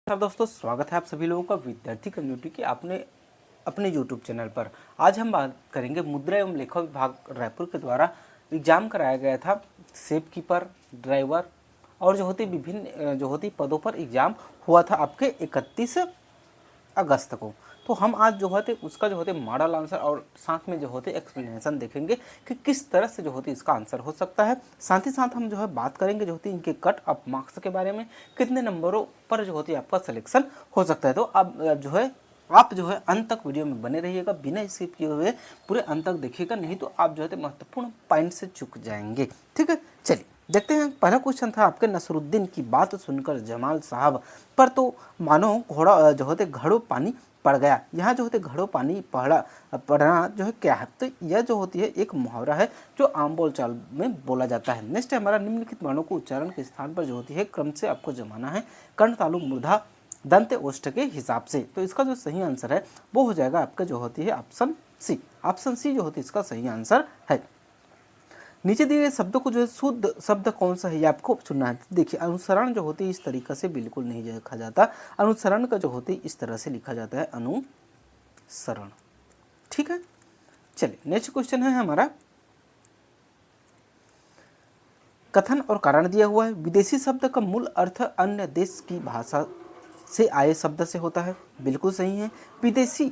नमस्कार दोस्तों, स्वागत है आप सभी लोगों का विद्यार्थी कम्युनिटी के अपने YouTube चैनल पर। आज हम बात करेंगे मुद्रा एवं लेखा विभाग रायपुर के द्वारा एग्जाम कराया गया था सेफ कीपर, ड्राइवर और जो होती विभिन्न जो होती पदों पर एग्जाम हुआ था आपके 31 अगस्त को। तो हम आज जो होते उसका जो होते मॉडल आंसर और साथ में जो होते एक्सप्लेनेशन देखेंगे कि किस तरह से जो होती इसका आंसर हो सकता है। साथ ही साथ हम जो है बात करेंगे जो होती इनके कट ऑफ मार्क्स के बारे में, कितने नंबरों पर जो होती आपका सिलेक्शन हो सकता है। तो अब जो है आप जो है अंत तक वीडियो में बने रहिएगा, बिना स्किप किए हुए पूरे अंत तक देखिएगा, नहीं तो आप जो है महत्वपूर्ण पॉइंट से चूक जाएंगे। ठीक है, चलिए देखते हैं। पहला क्वेश्चन था आपके, नसरुद्दीन की बात सुनकर जमाल साहब पर तो मानो घोड़ा जो होते घड़ों पानी पड़ गया। यहाँ जो होते घड़ों पानी पड़ना जो है क्या है, तो यह जो होती है एक मुहावरा है जो आम बोलचाल में बोला जाता है। नेक्स्ट है हमारा, निम्नलिखित वर्णों को उच्चारण के स्थान पर जो होती है क्रम से आपको जमाना है कर्ण तालु मूर्धा दंत ओष्ठ के हिसाब से। तो इसका जो सही आंसर है वो हो जाएगा आपका जो होती है ऑप्शन सी। ऑप्शन सी जो होती है इसका सही आंसर है। नीचे दिए गए शब्दों को जो है शुद्ध शब्द कौन सा है ये आपको चुनना है। देखिए, अनुसरण जो होती है इस तरीके से बिल्कुल नहीं लिखा जाता। अनुसरण का जो होती है इस तरह से लिखा जाता है, अनुसरण। ठीक है, चलिए नेक्स्ट क्वेश्चन है हमारा, कथन और कारण दिया हुआ है। विदेशी शब्द का मूल अर्थ अन्य देश की भाषा से आए शब्द से होता है, बिल्कुल सही है। विदेशी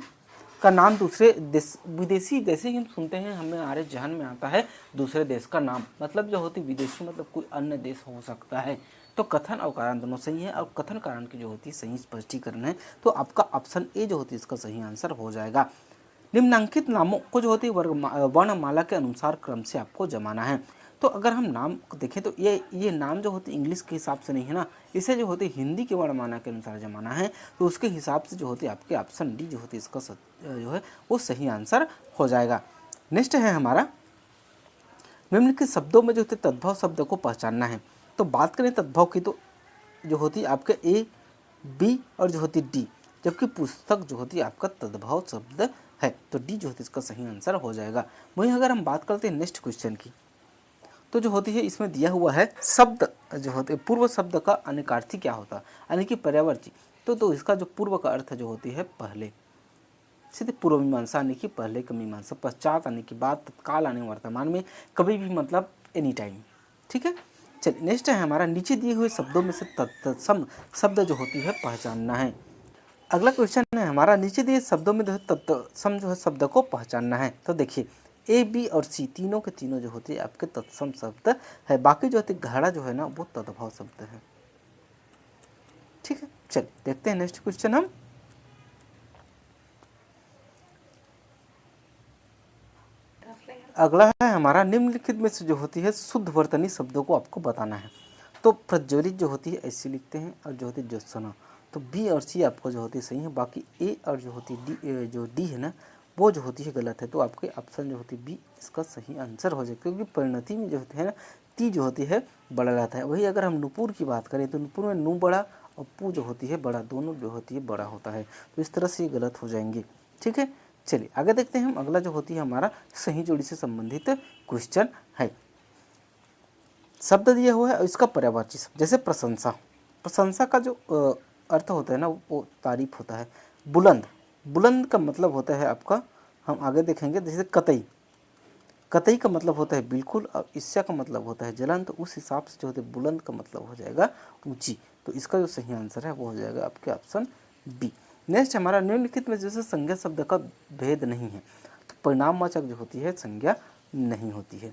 का नाम दूसरे देश, विदेशी जैसे ही हम सुनते हैं हमें हमारे जहन में आता है दूसरे देश का नाम, मतलब जो होती विदेशी मतलब कोई अन्य देश हो सकता है। तो कथन और कारण दोनों सही है, और कथन कारण की जो होती है सही स्पष्टीकरण है, तो आपका ऑप्शन ए जो होती है इसका सही आंसर हो जाएगा। निम्नांकित नामों को जो होती है वर्णमाला के अनुसार क्रम से आपको जमाना है। तो अगर हम नाम को देखें तो ये नाम जो होती इंग्लिश के हिसाब से नहीं है ना, इसे जो होती हिंदी के वर्णमाला के अनुसार जमाना है। तो उसके हिसाब से जो होती है आपके ऑप्शन डी जो होती है इसका जो है वो सही आंसर हो जाएगा। नेक्स्ट है हमारा, निम्नलिखित शब्दों में जो होते तद्भव शब्द को पहचानना है। तो बात करें तद्भव की तो जो होती है आपके ए, बी और जो होती डी, जबकि पुस्तक जो होती है आपका तद्भव शब्द है। तो डी जो होती है इसका सही आंसर हो जाएगा। वहीं अगर हम बात करते हैं नेक्स्ट क्वेश्चन की, तो जो होती है इसमें दिया हुआ है शब्द जो होते हैं पूर्व शब्द का अनिकार्थी क्या होता है, यानी कि पर्यायवाची। तो इसका जो पूर्व का अर्थ जो होती है पहले, सीधे पूर्व मीमांसा यानी कि पहले की मीमांसा, पश्चात यानी कि बाद, तत्काल यानी वर्तमान में, कभी भी मतलब एनी टाइम। ठीक है, चलिए नेक्स्ट है हमारा, नीचे दिए हुए शब्दों में से तत्सम शब्द जो होती है पहचानना है। अगला क्वेश्चन है हमारा, नीचे दिए शब्दों में तत्सम जो है शब्द को पहचानना है। तो देखिए, ए, बी और सी तीनों के तीनों जो होती है आपके तत्सम शब्द है, बाकी जो होती है घड़ा जो है ना वो तद्भव शब्द है। ठीक है, चलिए देखते हैं नेक्स्ट क्वेश्चन हम। अगला है हमारा, निम्नलिखित में से जो होती है शुद्ध वर्तनी शब्दों को आपको बताना है। तो प्रज्वलित जो होती है ऐसी लिखते हैं, और जो होती है ज्योत्सना। तो बी और सी आपको जो होती है सही है, बाकी ए और जो होती है डी, जो डी है ना वो जो होती है गलत है। तो आपके ऑप्शन जो होती है बी इसका सही आंसर हो जाएगा, क्योंकि परिणति में जो होती है ना ती जो होती है बड़ा रहता है। वही अगर हम नुपुर की बात करें तो नुपुर में नू बड़ा और पू जो होती है बड़ा, दोनों जो होती है बड़ा होता है। तो इस तरह से ये गलत हो जाएंगे। ठीक है, चलिए आगे देखते हैं हम। अगला जो होती है हमारा सही जोड़ी से संबंधित क्वेश्चन है। शब्द दिया हुआ है और इसका पर्यायवाची शब्द, जैसे प्रशंसा। प्रशंसा का जो अर्थ होता है ना वो तारीफ होता है। बुलंद, बुलंद का मतलब होता है आपका, हम आगे देखेंगे, जैसे कतई। कतई का मतलब होता है बिल्कुल, और ईर्ष्या का मतलब होता है जलन। तो उस हिसाब से जो होता है बुलंद का मतलब हो जाएगा ऊंची। तो इसका जो सही आंसर है वो हो जाएगा आपके ऑप्शन बी। नेक्स्ट हमारा, निम्नलिखित में जैसे संज्ञा शब्द का भेद नहीं है, तो परिणामवाचक जो होती है संज्ञा नहीं होती है।